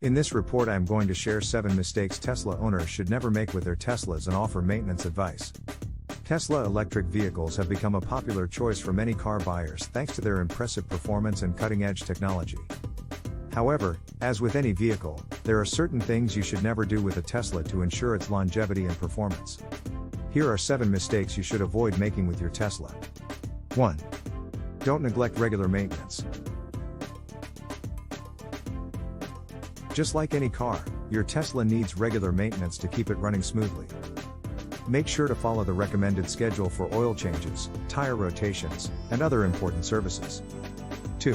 In this report I am going to share 7 mistakes Tesla owners should never make with their Teslas and offer maintenance advice. Tesla electric vehicles have become a popular choice for many car buyers thanks to their impressive performance and cutting-edge technology. However, as with any vehicle, there are certain things you should never do with a Tesla to ensure its longevity and performance. Here are 7 mistakes you should avoid making with your Tesla. 1. Don't neglect regular maintenance. Just like any car, your Tesla needs regular maintenance to keep it running smoothly. Make sure to follow the recommended schedule for oil changes, tire rotations, and other important services. 2.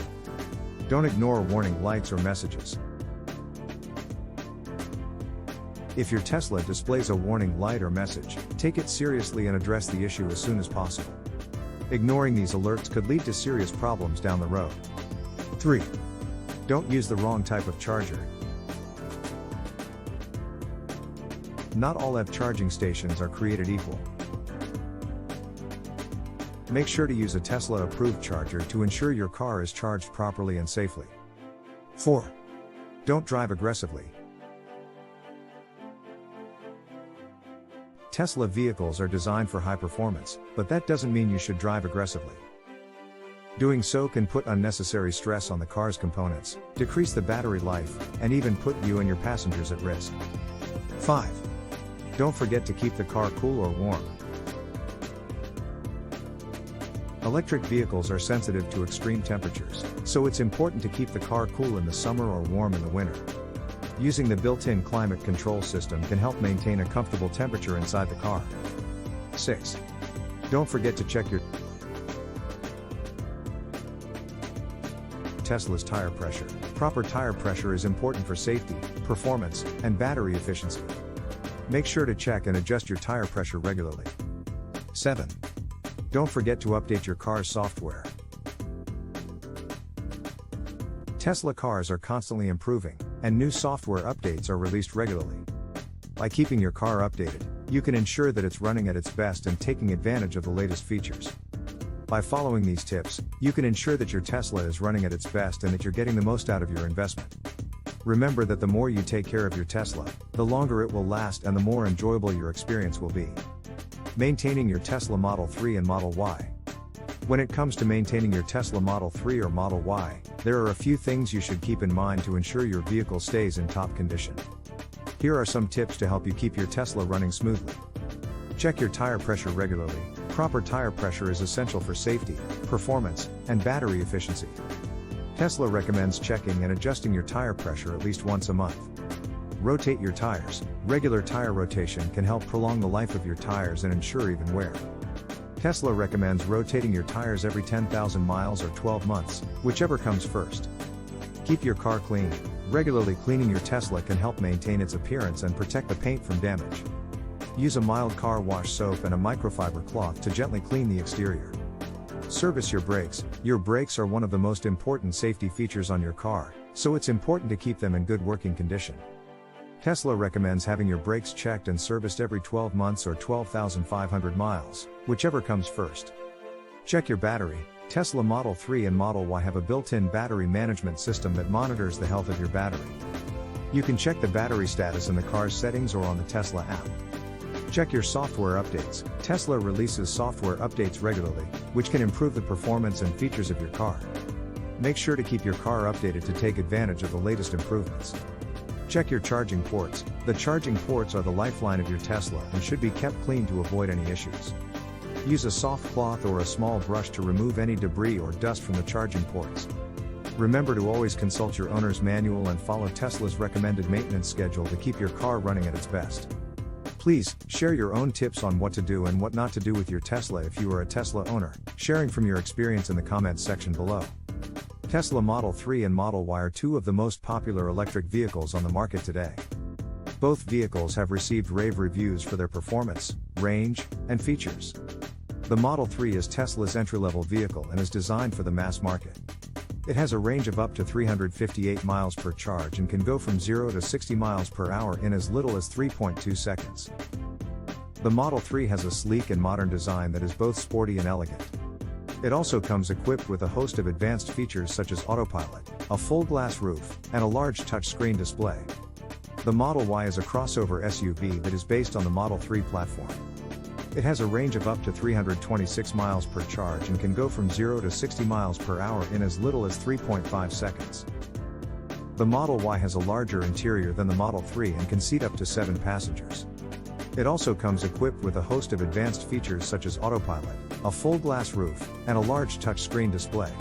Don't ignore warning lights or messages. If your Tesla displays a warning light or message, take it seriously and address the issue as soon as possible. Ignoring these alerts could lead to serious problems down the road. 3. Don't use the wrong type of charger. Not all EV charging stations are created equal. Make sure to use a Tesla-approved charger to ensure your car is charged properly and safely. 4. Don't drive aggressively. Tesla vehicles are designed for high performance, but that doesn't mean you should drive aggressively. Doing so can put unnecessary stress on the car's components, decrease the battery life, and even put you and your passengers at risk. 5. Don't forget to keep the car cool or warm. Electric vehicles are sensitive to extreme temperatures, so it's important to keep the car cool in the summer or warm in the winter. Using the built-in climate control system can help maintain a comfortable temperature inside the car. 6. Don't forget to check your Tesla's tire pressure. Proper tire pressure is important for safety, performance, and battery efficiency. Make sure to check and adjust your tire pressure regularly. 7. Don't forget to update your car's software. Tesla cars are constantly improving, and new software updates are released regularly. By keeping your car updated, you can ensure that it's running at its best and taking advantage of the latest features. By following these tips, you can ensure that your Tesla is running at its best and that you're getting the most out of your investment. Remember that the more you take care of your Tesla, the longer it will last and the more enjoyable your experience will be. Maintaining your Tesla Model 3 and Model Y. When it comes to maintaining your Tesla Model 3 or Model Y, there are a few things you should keep in mind to ensure your vehicle stays in top condition. Here are some tips to help you keep your Tesla running smoothly. Check your tire pressure regularly. Proper tire pressure is essential for safety, performance, and battery efficiency. Tesla recommends checking and adjusting your tire pressure at least once a month. Rotate your tires. Regular tire rotation can help prolong the life of your tires and ensure even wear. Tesla recommends rotating your tires every 10,000 miles or 12 months, whichever comes first. Keep your car clean. Regularly cleaning your Tesla can help maintain its appearance and protect the paint from damage. Use a mild car wash soap and a microfiber cloth to gently clean the exterior. Service your brakes. Your brakes are one of the most important safety features on your car, so it's important to keep them in good working condition. Tesla recommends having your brakes checked and serviced every 12 months or 12,500 miles, whichever comes first. Check your battery. Tesla Model 3 and Model Y have a built-in battery management system that monitors the health of your battery. You can check the battery status in the car's settings or on the Tesla app. Check your software updates. Tesla releases software updates regularly, which can improve the performance and features of your car. Make sure to keep your car updated to take advantage of the latest improvements. Check your charging ports. The charging ports are the lifeline of your Tesla and should be kept clean to avoid any issues. Use a soft cloth or a small brush to remove any debris or dust from the charging ports. Remember to always consult your owner's manual and follow Tesla's recommended maintenance schedule to keep your car running at its best. Please, share your own tips on what to do and what not to do with your Tesla if you are a Tesla owner, sharing from your experience in the comments section below. Tesla Model 3 and Model Y are 2 of the most popular electric vehicles on the market today. Both vehicles have received rave reviews for their performance, range, and features. The Model 3 is Tesla's entry-level vehicle and is designed for the mass market. It has a range of up to 358 miles per charge and can go from 0 to 60 miles per hour in as little as 3.2 seconds. The Model 3 has a sleek and modern design that is both sporty and elegant. It also comes equipped with a host of advanced features such as autopilot, a full glass roof, and a large touchscreen display. The Model Y is a crossover SUV that is based on the Model 3 platform. It has a range of up to 326 miles per charge and can go from 0 to 60 miles per hour in as little as 3.5 seconds. The Model Y has a larger interior than the Model 3 and can seat up to 7 passengers. It also comes equipped with a host of advanced features such as autopilot, a full glass roof, and a large touchscreen display.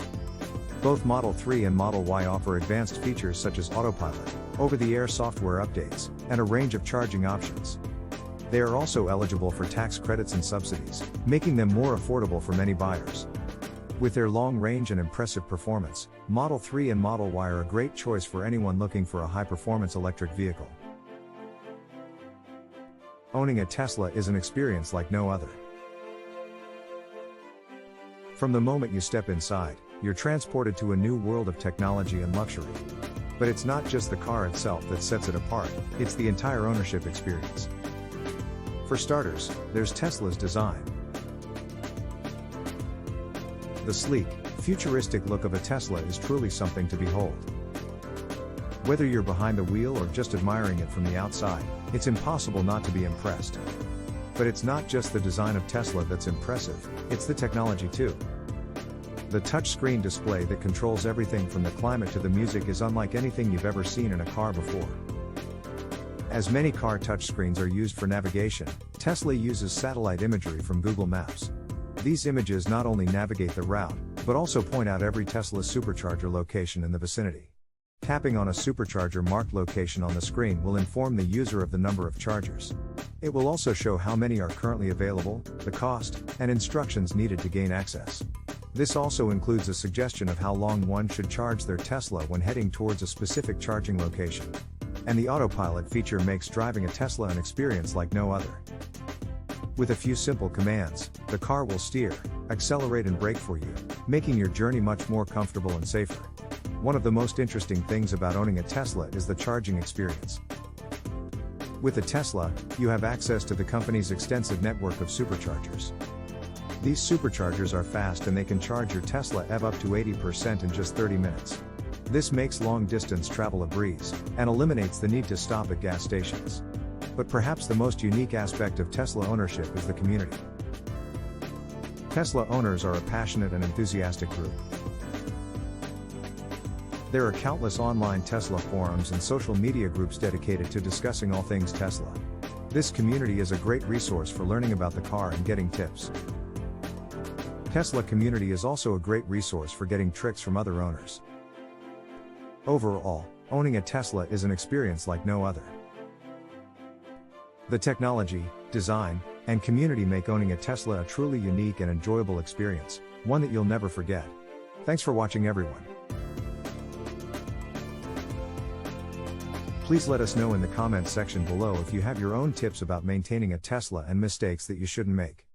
Both Model 3 and Model Y offer advanced features such as autopilot, over-the-air software updates, and a range of charging options. They are also eligible for tax credits and subsidies, making them more affordable for many buyers. With their long range and impressive performance, Model 3 and Model Y are a great choice for anyone looking for a high-performance electric vehicle. Owning a Tesla is an experience like no other. From the moment you step inside, you're transported to a new world of technology and luxury. But it's not just the car itself that sets it apart, it's the entire ownership experience. For starters, there's Tesla's design. The sleek, futuristic look of a Tesla is truly something to behold. Whether you're behind the wheel or just admiring it from the outside, it's impossible not to be impressed. But it's not just the design of Tesla that's impressive, it's the technology too. The touchscreen display that controls everything from the climate to the music is unlike anything you've ever seen in a car before. As many car touchscreens are used for navigation, Tesla uses satellite imagery from Google Maps. These images not only navigate the route, but also point out every Tesla supercharger location in the vicinity. Tapping on a supercharger marked location on the screen will inform the user of the number of chargers. It will also show how many are currently available, the cost, and instructions needed to gain access. This also includes a suggestion of how long one should charge their Tesla when heading towards a specific charging location. And the autopilot feature makes driving a Tesla an experience like no other. With a few simple commands, the car will steer, accelerate and brake for you, making your journey much more comfortable and safer. One of the most interesting things about owning a Tesla is the charging experience. With a Tesla, you have access to the company's extensive network of superchargers. These superchargers are fast and they can charge your Tesla EV up to 80% in just 30 minutes. This makes long-distance travel a breeze, and eliminates the need to stop at gas stations. But perhaps the most unique aspect of Tesla ownership is the community. Tesla owners are a passionate and enthusiastic group. There are countless online Tesla forums and social media groups dedicated to discussing all things Tesla. This community is a great resource for learning about the car and getting tips. Tesla community is also a great resource for getting tricks from other owners. Overall, owning a Tesla is an experience like no other. The technology, design, and community make owning a Tesla a truly unique and enjoyable experience, one that you'll never forget. Thanks for watching, everyone. Please let us know in the comments section below if you have your own tips about maintaining a Tesla and mistakes that you shouldn't make.